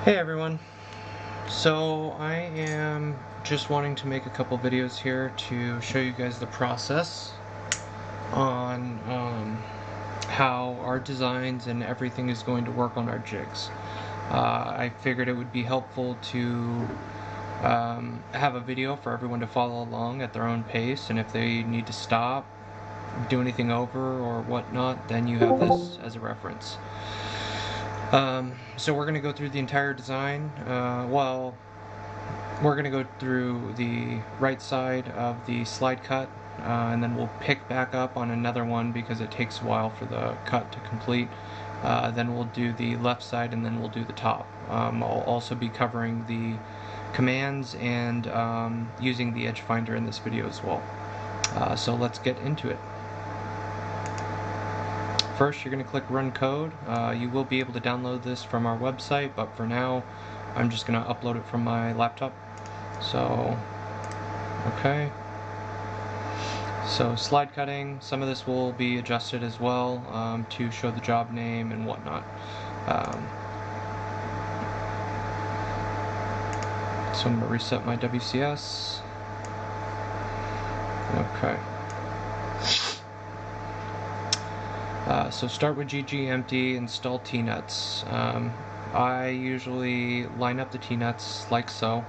Hey everyone. So I am just wanting to make a couple videos here to show you guys the process on how our designs and everything is going to work on our jigs. I figured it would be helpful to have a video for everyone to follow along at their own pace, and if they need to stop, do anything over or whatnot, then you have this as a reference. So we're going to go through the entire design. We're going to go through the right side of the slide cut, and then we'll pick back up on another one because it takes a while for the cut to complete. Then we'll do the left side, and then we'll do the top. I'll also be covering the commands and using the edge finder in this video as well. So let's get into it. First, you're going to click Run Code. You will be able to download this from our website, but for now, I'm just going to upload it from my laptop. So, okay. So, slide cutting, some of this will be adjusted as well to show the job name and whatnot. So, I'm going to reset my WCS. Okay. So start with GG empty, install T-nuts. I usually line up the T-nuts like so.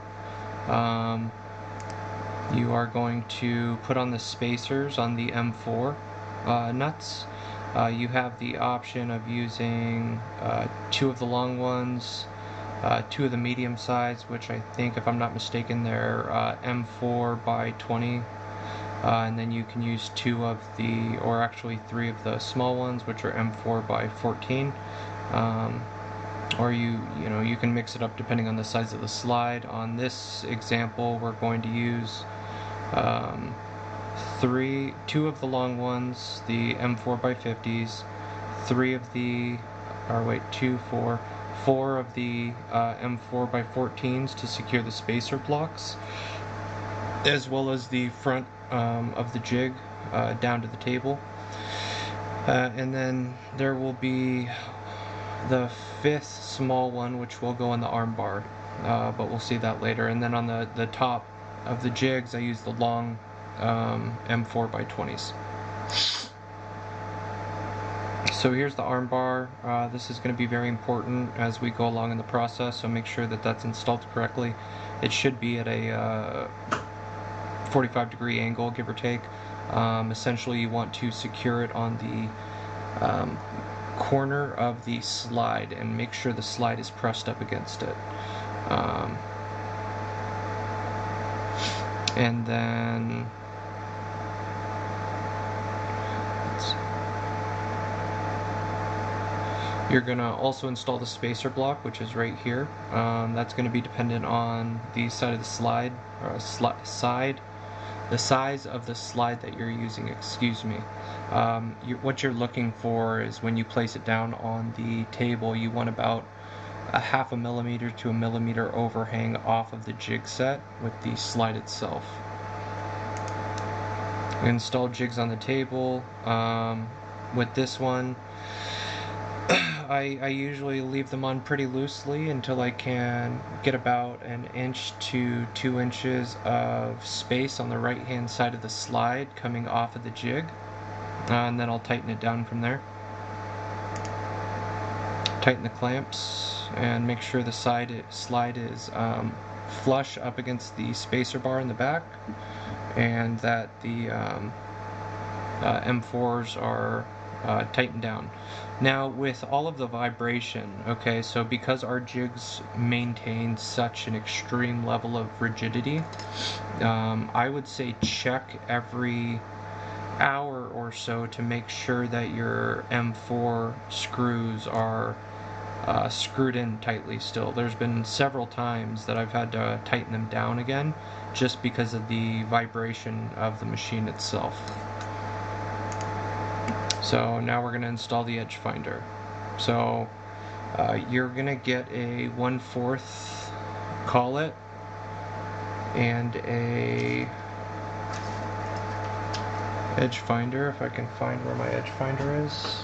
You are going to put on the spacers on the M4 nuts. You have the option of using 2 of the long ones, 2 of the medium size, which I think, if I'm not mistaken, they're M4 by 20. And then you can use 2 of the, or actually 3 of the small ones, which are M4 by 14. Or you can mix it up depending on the size of the slide. On this example, we're going to use 2 of the long ones, the M4 by 50s, 4 of the M4 by 14s to secure the spacer blocks, as well as the front of the jig down to the table. And then there will be the 5th small one, which will go on the arm bar, but we'll see that later. And then on the top of the jigs, I use the long M4 by 20s. So here's the arm bar. This is going to be very important as we go along in the process, so make sure that that's installed correctly. It should be at a 45-degree angle, give or take. Essentially, you want to secure it on the corner of the slide and make sure the slide is pressed up against it. And then you're going to also install the spacer block, which is right here. That's going to be dependent on the side of the slide, or the size of the slide that you're using, excuse me. What you're looking for is when you place it down on the table, you want about a 0.5 millimeter to 1 millimeter overhang off of the jig set with the slide itself. Install jigs on the table. With this one, I usually leave them on pretty loosely until I can get about 1 inch to 2 inches of space on the right hand side of the slide coming off of the jig, and then I'll tighten it down from there. Tighten the clamps and make sure the slide is flush up against the spacer bar in the back, and that the M4s are tightened down. Now, with all of the vibration, okay, so because our jigs maintain such an extreme level of rigidity, I would say check every hour or so to make sure that your M4 screws are screwed in tightly still. There's been several times that I've had to tighten them down again just because of the vibration of the machine itself. So now we're going to install the edge finder. So you're going to get a 1/4 collet and a edge finder, if I can find where my edge finder is.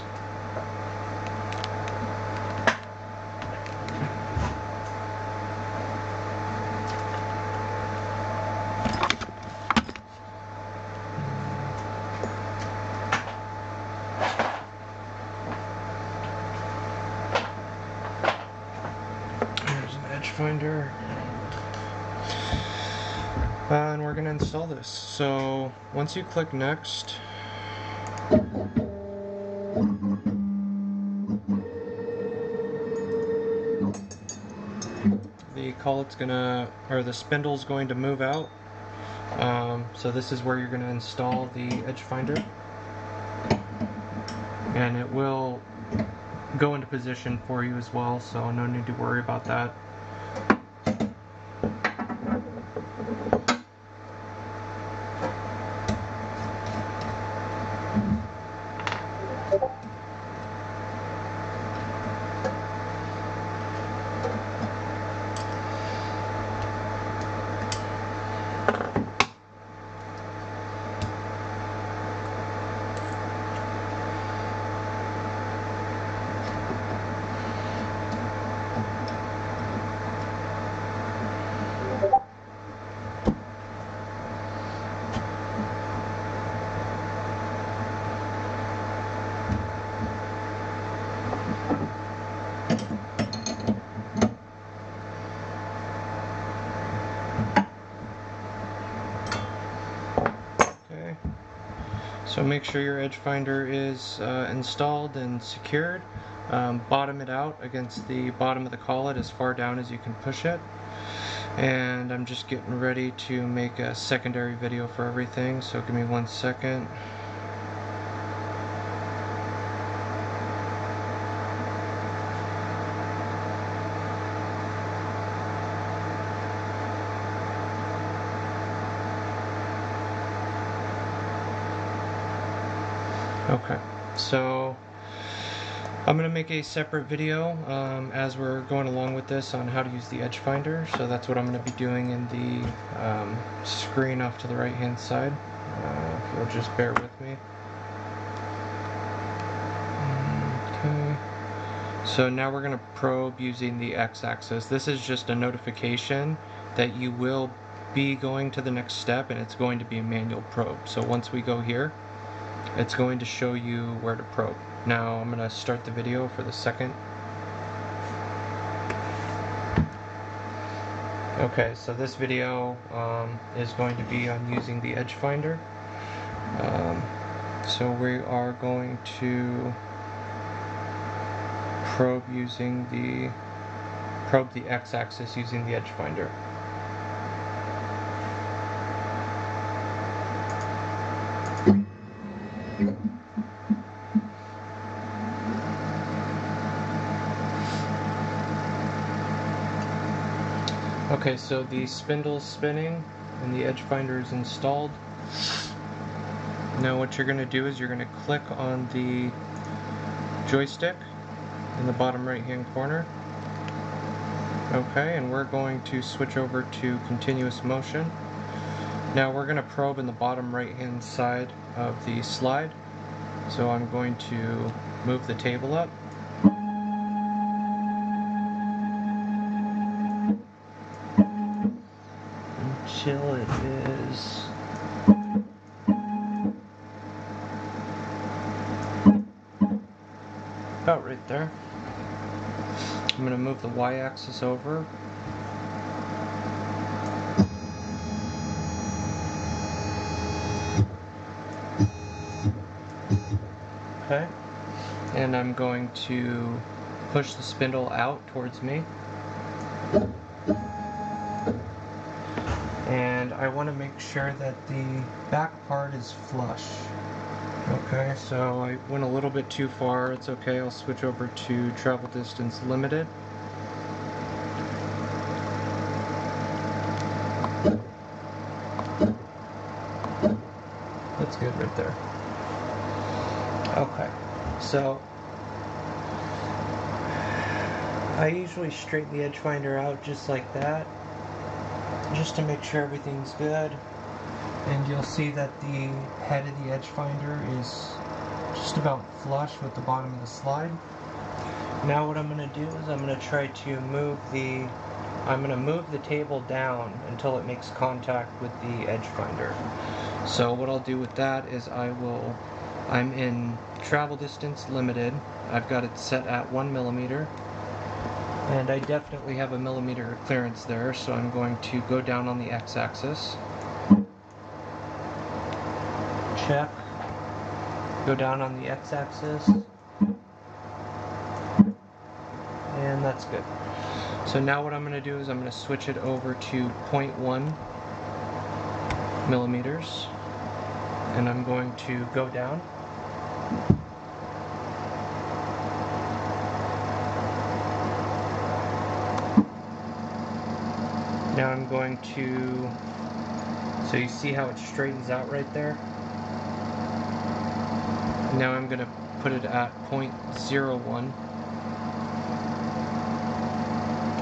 finder. And we're going to install this. So once you click next, the spindle's going to move out. So this is where you're going to install the edge finder, and it will go into position for you as well, so no need to worry about that. So make sure your edge finder is installed and secured. Bottom it out against the bottom of the collet as far down as you can push it. And I'm just getting ready to make a secondary video for everything, so give me 1 second. Okay, so I'm going to make a separate video as we're going along with this on how to use the edge finder. So that's what I'm going to be doing in the screen off to the right hand side. If you'll just bear with me. Okay, so now we're going to probe using the x-axis. This is just a notification that you will be going to the next step, and it's going to be a manual probe. So once we go here, it's going to show you where to probe. Now I'm going to start the video for the second. Okay, so this video is going to be on using the edge finder. So we are going to probe the x-axis using the edge finder. Okay, so the spindle's spinning and the edge finder is installed. Now what you're going to do is you're going to click on the joystick in the bottom right hand corner. Okay, and we're going to switch over to continuous motion. Now we're going to probe in the bottom right hand side of the slide. So I'm going to move the table up. Until it is about right there. I'm going to move the y-axis over. Okay, and I'm going to push the spindle out towards me. And I want to make sure that the back part is flush. Okay, so I went a little bit too far. It's okay, I'll switch over to travel distance limited. That's good right there. Okay, so I usually straighten the edge finder out just like that, just to make sure everything's good. And you'll see that the head of the edge finder is just about flush with the bottom of the slide. Now what I'm going to do is I'm going to try to move the table down until it makes contact with the edge finder. So what I'll do with that is I'm in travel distance limited. I've got it set at 1 millimeter. And I definitely have a millimeter clearance there, so I'm going to go down on the x-axis. Check. Go down on the x-axis. And that's good. So now what I'm going to do is I'm going to switch it over to 0.1 millimeters. And I'm going to go down. Now I'm going to, so you see how it straightens out right there? Now I'm going to put it at 0.01.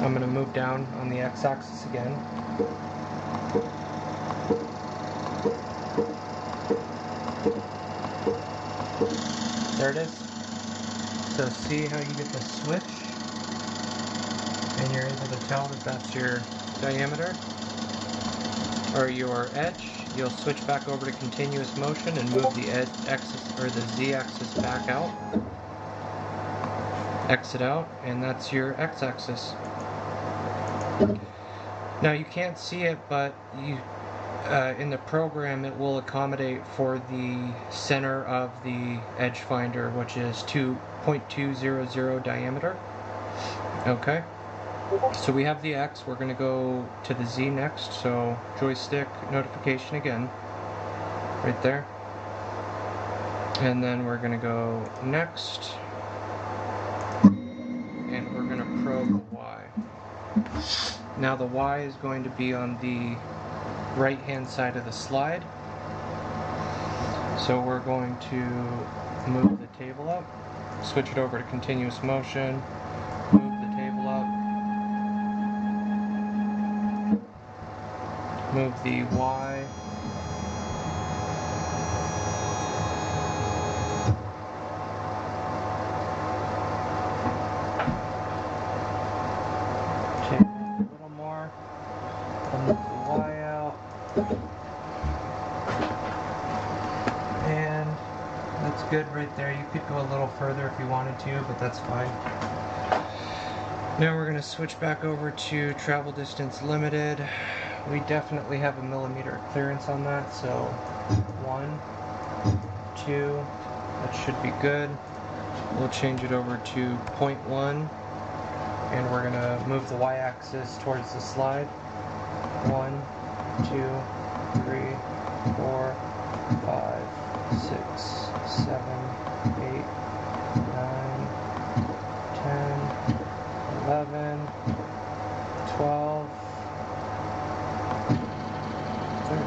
I'm going to move down on the x-axis again. There it is. So see how you get the switch? And you're able to tell that that's your diameter or your edge. You'll switch back over to continuous motion and move the axis or the z-axis back out. Exit out, and that's your x-axis. Now you can't see it, but in the program it will accommodate for the center of the edge finder, which is 0.200 diameter. Okay. So we have the X, we're going to go to the Z next, so joystick notification again, right there. And then we're going to go next, and we're going to probe the Y. Now the Y is going to be on the right hand side of the slide. So we're going to move the table up, switch it over to continuous motion, move the table up, move the Y, take a little more, I'll move the Y out, and that's good right there. You could go a little further if you wanted to, but that's fine. Now we're going to switch back over to travel distance limited. We definitely have a millimeter clearance on that, so 1, 2, that should be good. We'll change it over to 0.1, and we're going to move the y-axis towards the slide. 1, 2, 3, 4, 5, 6, 7, 8, 9, 10, 11, 12, 13,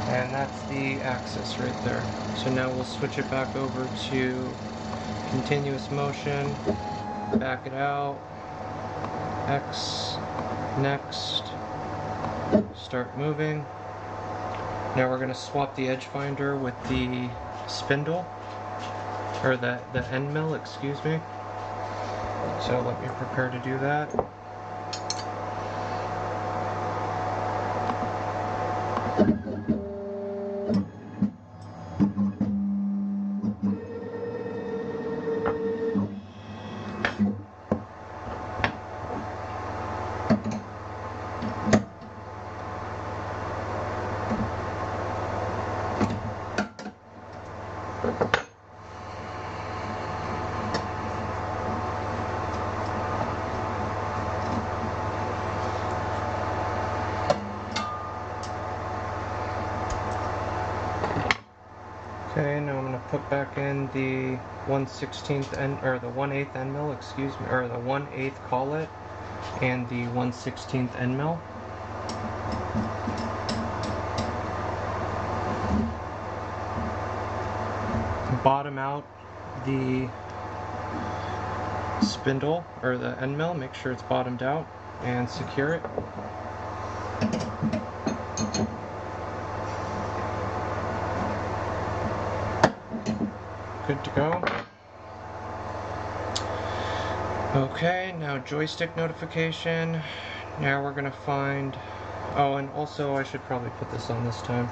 and that's the axis right there. So now we'll switch it back over to continuous motion, back it out, X, next, start moving. Now we're going to swap the edge finder with the spindle, or the end mill, excuse me. So let me prepare to do that. Okay, now I'm going to put back in the 1/16 end, or the 1/8 end mill, excuse me, or the 1/8 collet, and the 1/16 end mill. Bottom out the spindle, or the end mill, make sure it's bottomed out, and secure it. Good to go. Okay, now joystick notification. Now we're going to find, oh, and also I should probably put this on this time.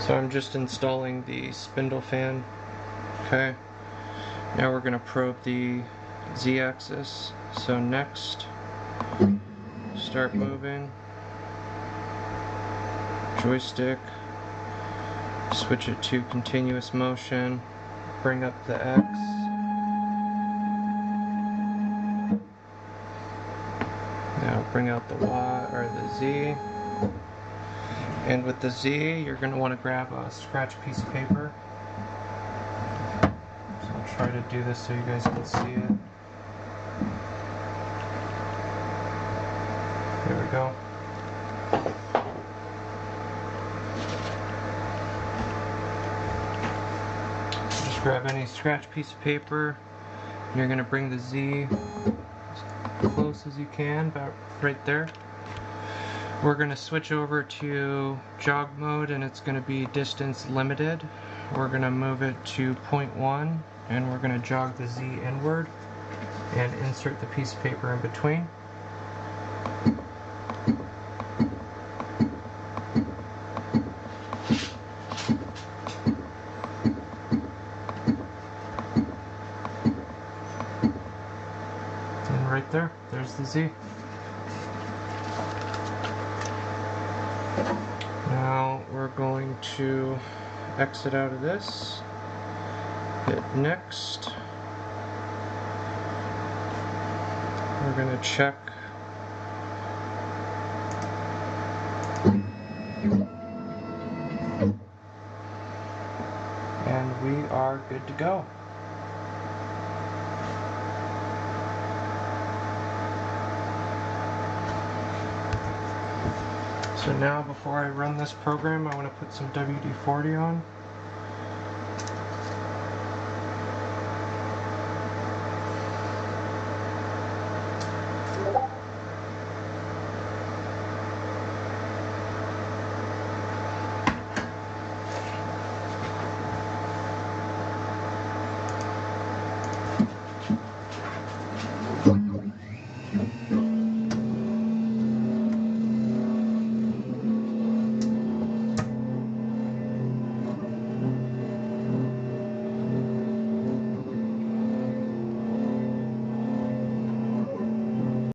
So I'm just installing the spindle fan. Okay. Now we're going to probe the Z-axis. So next, start moving. Joystick. Switch it to continuous motion. Bring up the X. Now bring out the Y or the Z. And with the Z, you're going to want to grab a scratch piece of paper. So I'll try to do this so you guys can see it. There we go. Just grab any scratch piece of paper. And you're going to bring the Z as close as you can, about right there. We're going to switch over to jog mode, and it's going to be distance limited. We're going to move it to 0.1, and we're going to jog the Z inward and insert the piece of paper in between. And right there, there's the Z. Now we're going to exit out of this, hit next. We're going to check and we are good to go. So now before I run this program, I want to put some WD-40 on.